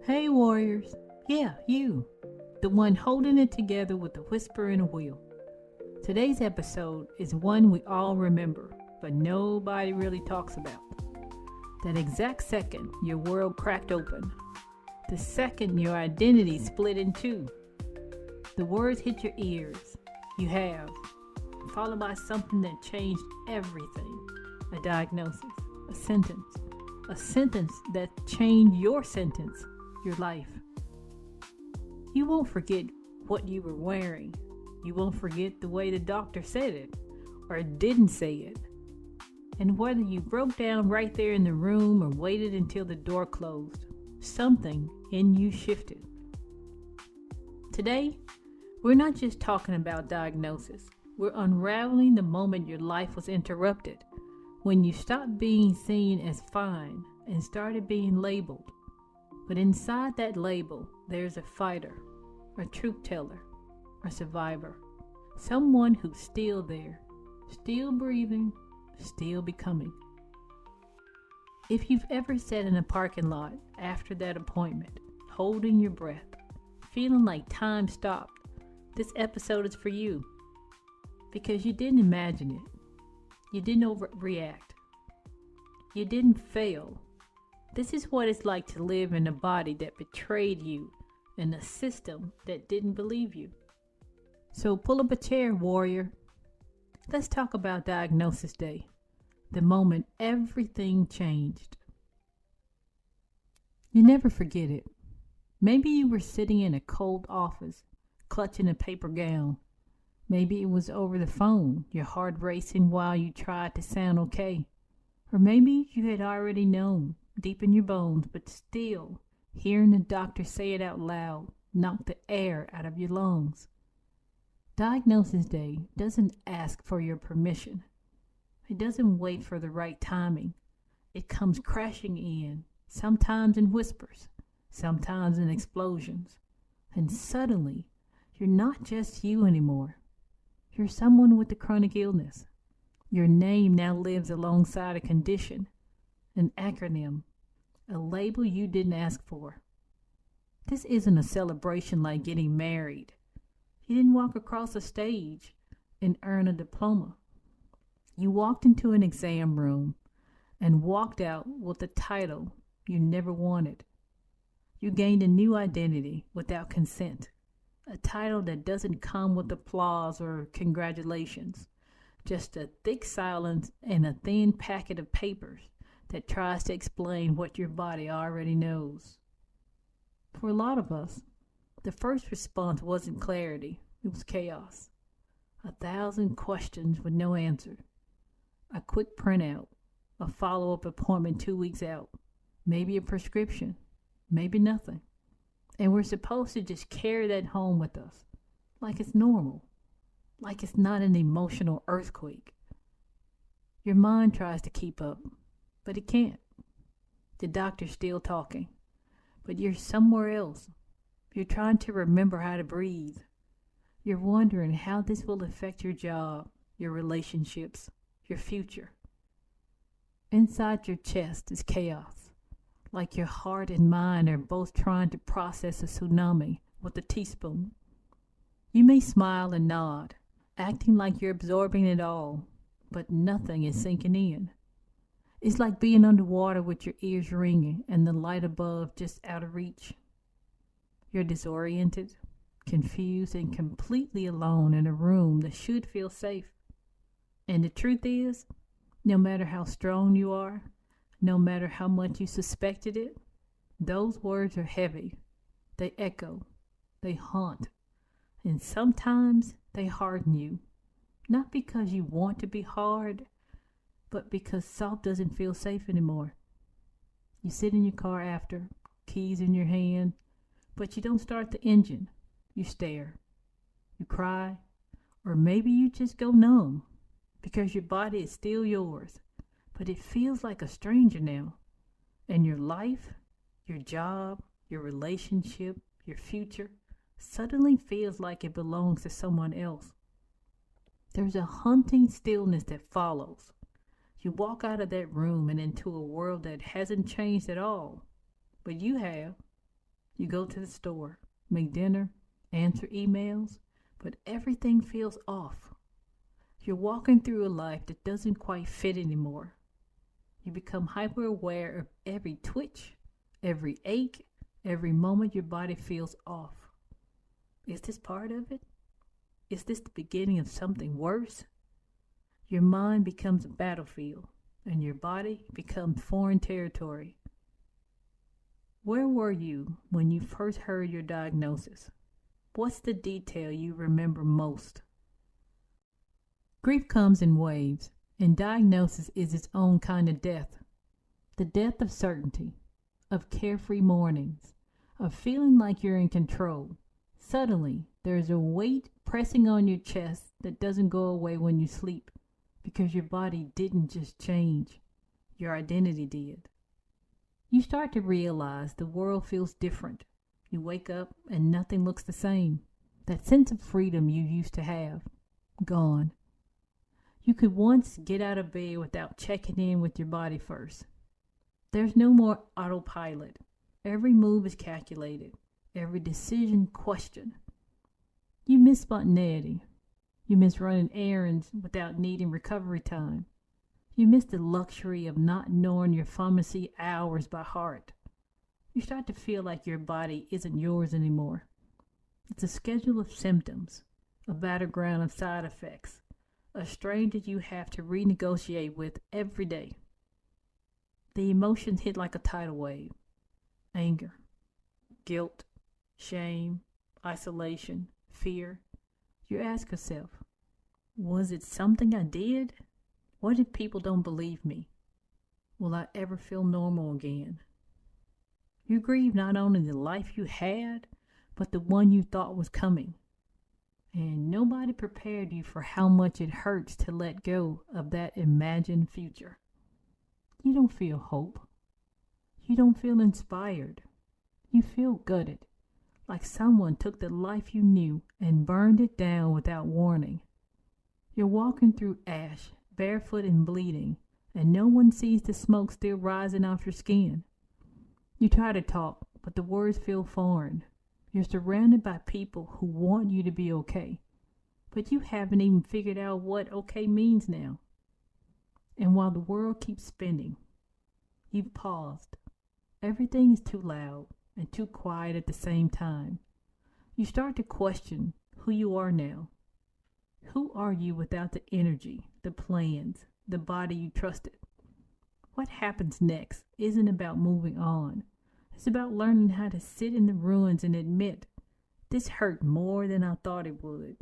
Hey, warriors. Yeah, you. The one holding it together with a whisper and a wheel. Today's episode is one we all remember, but nobody really talks about. That exact second your world cracked open. The second your identity split in two. The words hit your ears. You have. Followed by something that changed everything. A diagnosis. A sentence. A sentence that changed your sentence. Your life. You won't forget what you were wearing. You won't forget the way the doctor said it or didn't say it. And whether you broke down right there in the room or waited until the door closed, something in you shifted. Today, we're not just talking about diagnosis. We're unraveling the moment your life was interrupted, when you stopped being seen as fine and started being labeled. But inside that label, there's a fighter, a truth teller, a survivor, someone who's still there, still breathing, still becoming. If you've ever sat in a parking lot after that appointment, holding your breath, feeling like time stopped, this episode is for you. Because you didn't imagine it. You didn't overreact. You didn't fail. This is what it's like to live in a body that betrayed you and a system that didn't believe you. So pull up a chair, warrior. Let's talk about Diagnosis Day, the moment everything changed. You never forget it. Maybe you were sitting in a cold office, clutching a paper gown. Maybe it was over the phone, your heart racing while you tried to sound okay. Or maybe you had already known, deep in your bones, but still, hearing the doctor say it out loud knocked the air out of your lungs. Diagnosis Day doesn't ask for your permission. It doesn't wait for the right timing. It comes crashing in, sometimes in whispers, sometimes in explosions. And suddenly, you're not just you anymore. You're someone with a chronic illness. Your name now lives alongside a condition, an acronym, a label you didn't ask for. This isn't a celebration like getting married. You didn't walk across a stage and earn a diploma. You walked into an exam room and walked out with a title you never wanted. You gained a new identity without consent, a title that doesn't come with applause or congratulations, just a thick silence and a thin packet of papers that tries to explain what your body already knows. For a lot of us, the first response wasn't clarity, it was chaos. 1,000 questions with no answer. A quick printout, a follow-up appointment 2 weeks out, maybe a prescription, maybe nothing. And we're supposed to just carry that home with us, like it's normal, like it's not an emotional earthquake. Your mind tries to keep up, but it can't. The doctor's still talking, but you're somewhere else. You're trying to remember how to breathe. You're wondering how this will affect your job, your relationships, your future. Inside your chest is chaos, like your heart and mind are both trying to process a tsunami with a teaspoon. You may smile and nod, acting like you're absorbing it all, but nothing is sinking in. It's like being underwater with your ears ringing and the light above just out of reach. You're disoriented, confused, and completely alone in a room that should feel safe. And the truth is, no matter how strong you are, no matter how much you suspected it, those words are heavy. They echo, they haunt, and sometimes they harden you. Not because you want to be hard, but because soft doesn't feel safe anymore. You sit in your car after, keys in your hand, but you don't start the engine. You stare, you cry, or maybe you just go numb because your body is still yours, but it feels like a stranger now. And your life, your job, your relationship, your future suddenly feels like it belongs to someone else. There's a haunting stillness that follows. You walk out of that room and into a world that hasn't changed at all, but you have. You go to the store, make dinner, answer emails, but everything feels off. You're walking through a life that doesn't quite fit anymore. You become hyper aware of every twitch, every ache, every moment your body feels off. Is this part of it? Is this the beginning of something worse? Your mind becomes a battlefield, and your body becomes foreign territory. Where were you when you first heard your diagnosis? What's the detail you remember most? Grief comes in waves, and diagnosis is its own kind of death. The death of certainty, of carefree mornings, of feeling like you're in control. Suddenly, there is a weight pressing on your chest that doesn't go away when you sleep, because your body didn't just change, your identity did. You start to realize the world feels different. You wake up and nothing looks the same. That sense of freedom you used to have, gone. You could once get out of bed without checking in with your body first. There's no more autopilot. Every move is calculated, every decision questioned. You miss spontaneity. You miss running errands without needing recovery time. You miss the luxury of not knowing your pharmacy hours by heart. You start to feel like your body isn't yours anymore. It's a schedule of symptoms, a battleground of side effects, a stranger you have to renegotiate with every day. The emotions hit like a tidal wave. Anger, guilt, shame, isolation, fear. You ask yourself, was it something I did? What if people don't believe me? Will I ever feel normal again? You grieve not only the life you had, but the one you thought was coming. And nobody prepared you for how much it hurts to let go of that imagined future. You don't feel hope. You don't feel inspired. You feel gutted, like someone took the life you knew and burned it down without warning. You're walking through ash, barefoot and bleeding, and no one sees the smoke still rising off your skin. You try to talk, but the words feel foreign. You're surrounded by people who want you to be okay, but you haven't even figured out what okay means now. And while the world keeps spinning, you've paused. Everything is too loud and too quiet at the same time. You start to question who you are now. Who are you without the energy, the plans, the body you trusted? What happens next isn't about moving on. It's about learning how to sit in the ruins and admit, this hurt more than I thought it would.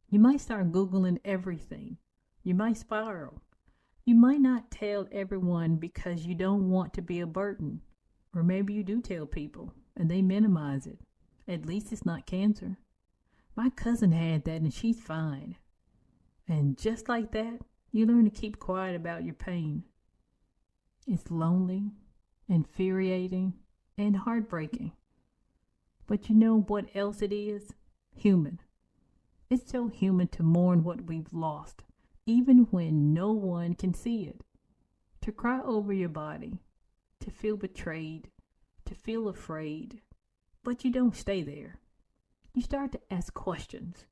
You might start Googling everything. You might spiral. You might not tell everyone because you don't want to be a burden. Or maybe you do tell people and they minimize it. At least it's not cancer. My cousin had that and she's fine. And just like that, you learn to keep quiet about your pain. It's lonely, infuriating, and heartbreaking. But you know what else it is? Human. It's so human to mourn what we've lost, even when no one can see it. To cry over your body, to feel betrayed, to feel afraid. But you don't stay there. You start to ask questions.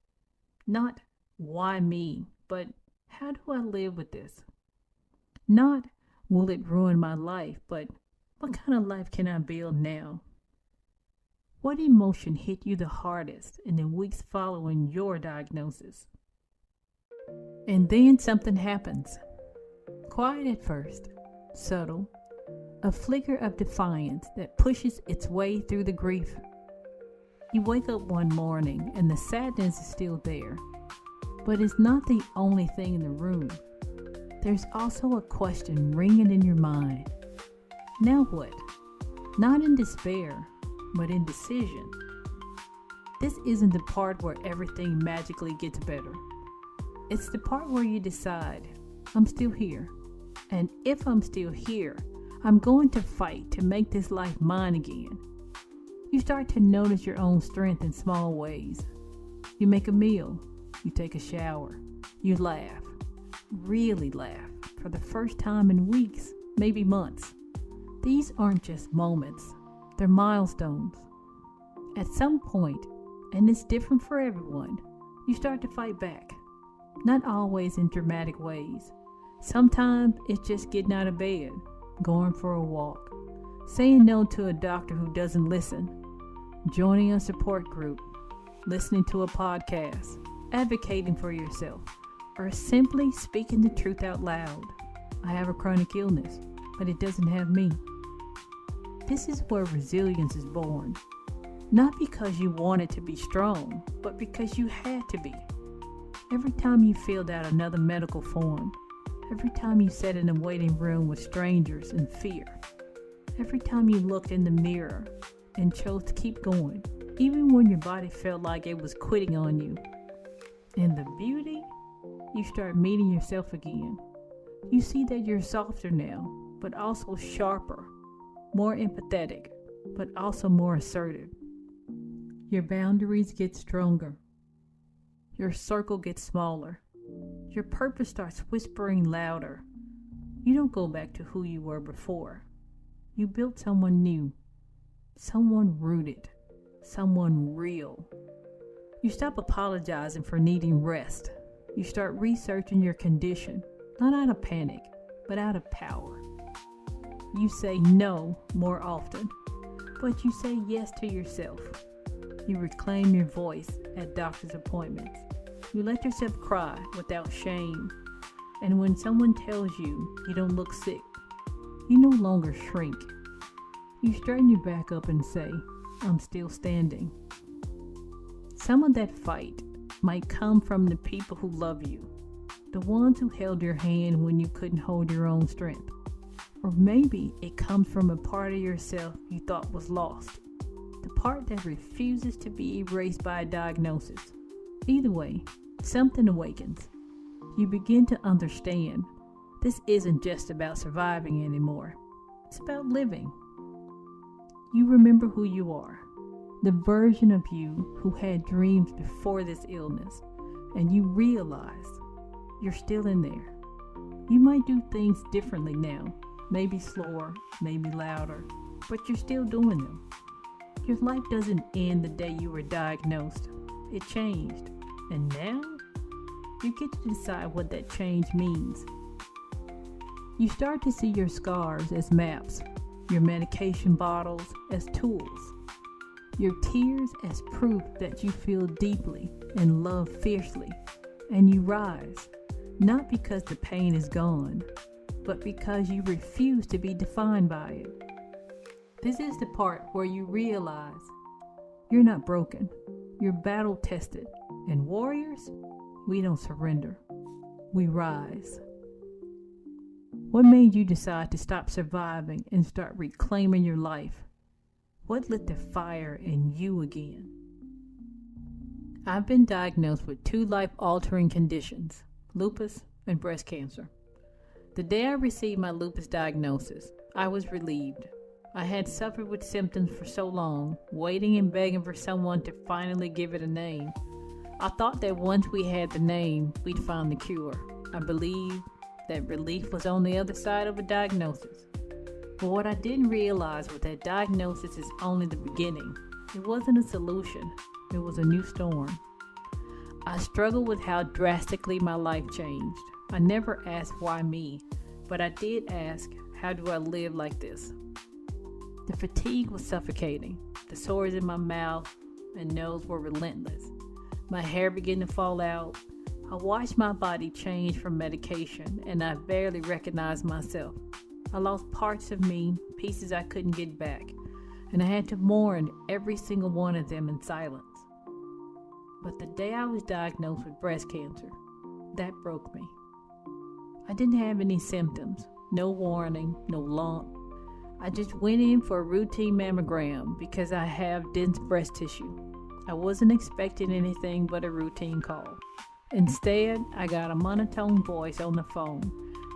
Not, why me? But, how do I live with this? Not, will it ruin my life? But, what kind of life can I build now? What emotion hit you the hardest in the weeks following your diagnosis? And then something happens. Quiet at first, subtle, a flicker of defiance that pushes its way through the grief. You wake up one morning and the sadness is still there, but it's not the only thing in the room. There's also a question ringing in your mind. Now what? Not in despair, but in decision. This isn't the part where everything magically gets better. It's the part where you decide, I'm still here. And if I'm still here, I'm going to fight to make this life mine again. You start to notice your own strength in small ways. You make a meal. You take a shower. You laugh. Really laugh. For the first time in weeks, maybe months. These aren't just moments. They're milestones. At some point, and it's different for everyone, you start to fight back. Not always in dramatic ways. Sometimes it's just getting out of bed, going for a walk, saying no to a doctor who doesn't listen, joining a support group, listening to a podcast, advocating for yourself, or simply speaking the truth out loud. I have a chronic illness, but it doesn't have me. This is where resilience is born. Not because you wanted to be strong, but because you had to be. Every time you filled out another medical form, every time you sat in a waiting room with strangers in fear, every time you looked in the mirror and chose to keep going, even when your body felt like it was quitting on you. In the beauty, you start meeting yourself again. You see that you're softer now, but also sharper, more empathetic, but also more assertive. Your boundaries get stronger. Your circle gets smaller. Your purpose starts whispering louder. You don't go back to who you were before. You built someone new, someone rooted, someone real. You stop apologizing for needing rest. You start researching your condition, not out of panic, but out of power. You say no more often, but you say yes to yourself. You reclaim your voice at doctor's appointments. You let yourself cry without shame. And when someone tells you you don't look sick, you no longer shrink. You straighten your back up and say, I'm still standing. Some of that fight might come from the people who love you, the ones who held your hand when you couldn't hold your own strength. Or maybe it comes from a part of yourself you thought was lost, the part that refuses to be erased by a diagnosis. Either way, something awakens. You begin to understand this isn't just about surviving anymore. It's about living. You remember who you are, the version of you who had dreams before this illness, and you realize you're still in there. You might do things differently now, maybe slower, maybe louder, but you're still doing them. Your life doesn't end the day you were diagnosed. It changed. And now, you get to decide what that change means. You start to see your scars as maps, your medication bottles as tools, your tears as proof that you feel deeply and love fiercely. And you rise, not because the pain is gone, but because you refuse to be defined by it. This is the part where you realize you're not broken, you're battle tested, and warriors, we don't surrender, we rise. What made you decide to stop surviving and start reclaiming your life? What lit the fire in you again? I've been diagnosed with 2 life-altering conditions, lupus and breast cancer. The day I received my lupus diagnosis, I was relieved. I had suffered with symptoms for so long, waiting and begging for someone to finally give it a name. I thought that once we had the name, we'd find the cure. I believed that relief was on the other side of a diagnosis. But what I didn't realize was that diagnosis is only the beginning. It wasn't a solution. It was a new storm. I struggled with how drastically my life changed. I never asked why me, but I did ask, how do I live like this? The fatigue was suffocating. The sores in my mouth and nose were relentless. My hair began to fall out. I watched my body change from medication, and I barely recognized myself. I lost parts of me, pieces I couldn't get back, and I had to mourn every single one of them in silence. But the day I was diagnosed with breast cancer, that broke me. I didn't have any symptoms, no warning, no lump. I just went in for a routine mammogram because I have dense breast tissue. I wasn't expecting anything but a routine call. Instead, I got a monotone voice on the phone,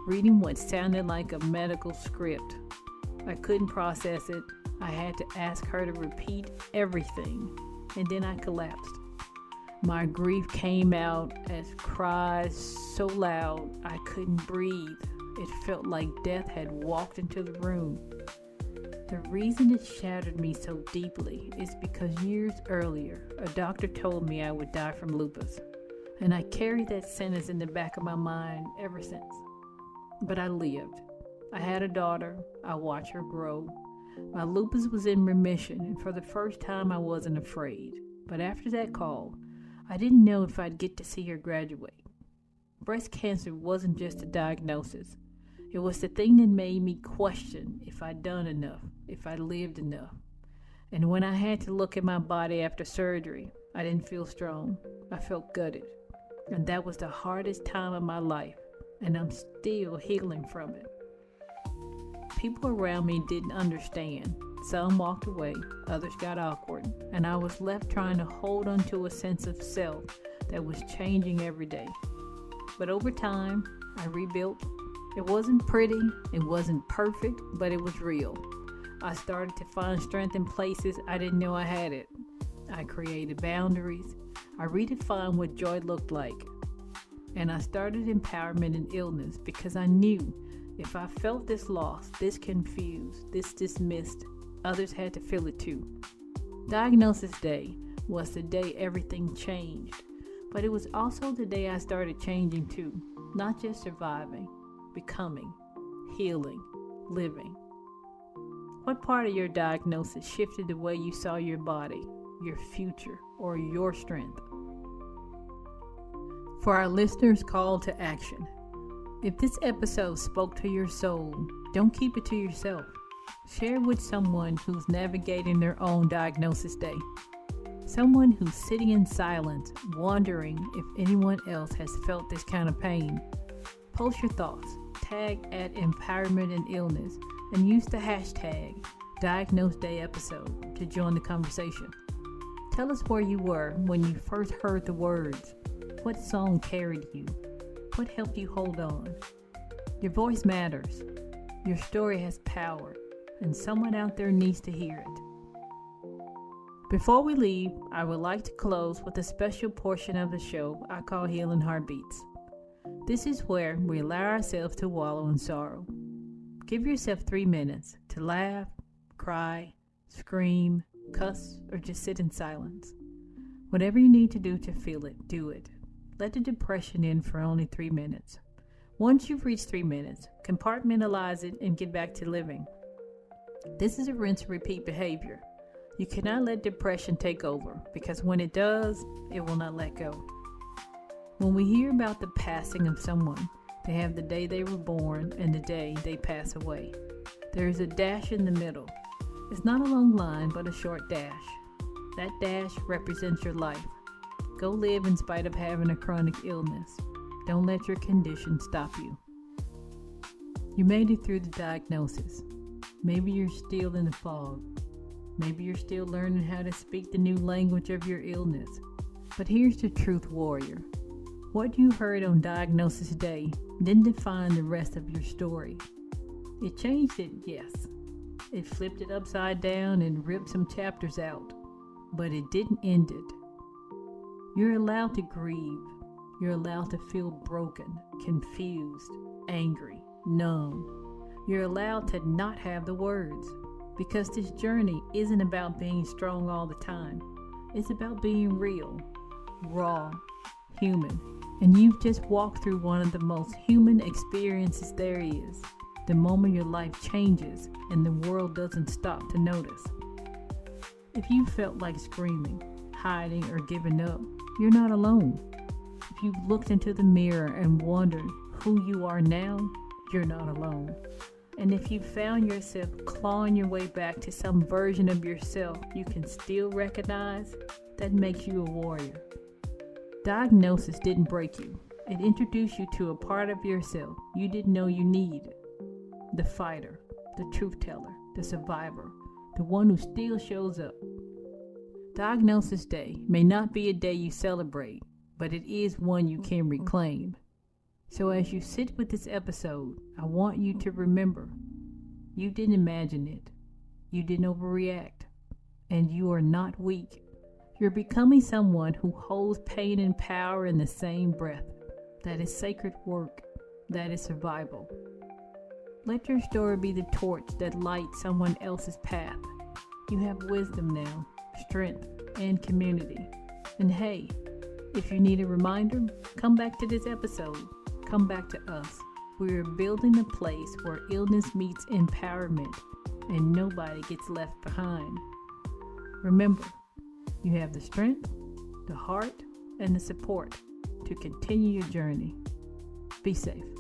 reading what sounded like a medical script. I couldn't process it. I had to ask her to repeat everything, and then I collapsed. My grief came out as cries so loud I couldn't breathe. It felt like death had walked into the room. The reason it shattered me so deeply is because years earlier, a doctor told me I would die from lupus, and I carried that sentence in the back of my mind ever since. But I lived. I had a daughter. I watched her grow. My lupus was in remission, and for the first time I wasn't afraid. But after that call, I didn't know if I'd get to see her graduate. Breast cancer wasn't just a diagnosis. It was the thing that made me question if I'd done enough, if I'd lived enough. And when I had to look at my body after surgery, I didn't feel strong. I felt gutted. And that was the hardest time of my life, and I'm still healing from it. People around me didn't understand. Some walked away, others got awkward, and I was left trying to hold on to a sense of self that was changing every day. But over time, I rebuilt. It wasn't pretty, it wasn't perfect, but it was real. I started to find strength in places I didn't know I had it. I created boundaries. I redefined what joy looked like. And I started empowerment in illness because I knew if I felt this lost, this confused, this dismissed, others had to feel it too. Diagnosis Day was the day everything changed, but it was also the day I started changing too, not just surviving, becoming, healing, living. What part of your diagnosis shifted the way you saw your body, your future, or your strength? For our listeners' call to action, if this episode spoke to your soul, don't keep it to yourself. Share with someone who's navigating their own diagnosis day. Someone who's sitting in silence, wondering if anyone else has felt this kind of pain. Post your thoughts, tag at Empowerment in Illness, and use the hashtag Diagnose Day Episode to join the conversation. Tell us where you were when you first heard the words. What song carried you? What helped you hold on? Your voice matters. Your story has power, and someone out there needs to hear it. Before we leave, I would like to close with a special portion of the show I call Healing Heartbeats. This is where we allow ourselves to wallow in sorrow. Give yourself 3 minutes to laugh, cry, scream, cuss, or just sit in silence. Whatever you need to do to feel it, do it. Let the depression in for only 3 minutes. Once you've reached 3 minutes, compartmentalize it and get back to living. This is a rinse and repeat behavior. You cannot let depression take over, because when it does, it will not let go. When we hear about the passing of someone, they have the day they were born and the day they pass away. There is a dash in the middle. It's not a long line, but a short dash. That dash represents your life. Go live in spite of having a chronic illness. Don't let your condition stop you. You made it through the diagnosis. Maybe you're still in the fog. Maybe you're still learning how to speak the new language of your illness. But here's the truth, warrior. What you heard on Diagnosis Day didn't define the rest of your story. It changed it, yes. It flipped it upside down and ripped some chapters out. But it didn't end it. You're allowed to grieve. You're allowed to feel broken, confused, angry, numb. You're allowed to not have the words, because this journey isn't about being strong all the time. It's about being real, raw, human. And you've just walked through one of the most human experiences there is. The moment your life changes and the world doesn't stop to notice. If you felt like screaming, hiding, or giving up, you're not alone. If you looked into the mirror and wondered who you are now, you're not alone. And if you found yourself clawing your way back to some version of yourself you can still recognize, that makes you a warrior. Diagnosis didn't break you. It introduced you to a part of yourself you didn't know you needed. The fighter, the truth teller, the survivor, the one who still shows up. Diagnosis Day may not be a day you celebrate, but it is one you can reclaim. So as you sit with this episode, I want you to remember, you didn't imagine it. You didn't overreact. And you are not weak. You're becoming someone who holds pain and power in the same breath. That is sacred work. That is survival. Let your story be the torch that lights someone else's path. You have wisdom now, strength, and community. And hey, if you need a reminder, come back to this episode. Come back to us. We're building a place where illness meets empowerment and nobody gets left behind. Remember, you have the strength, the heart, and the support to continue your journey. Be safe.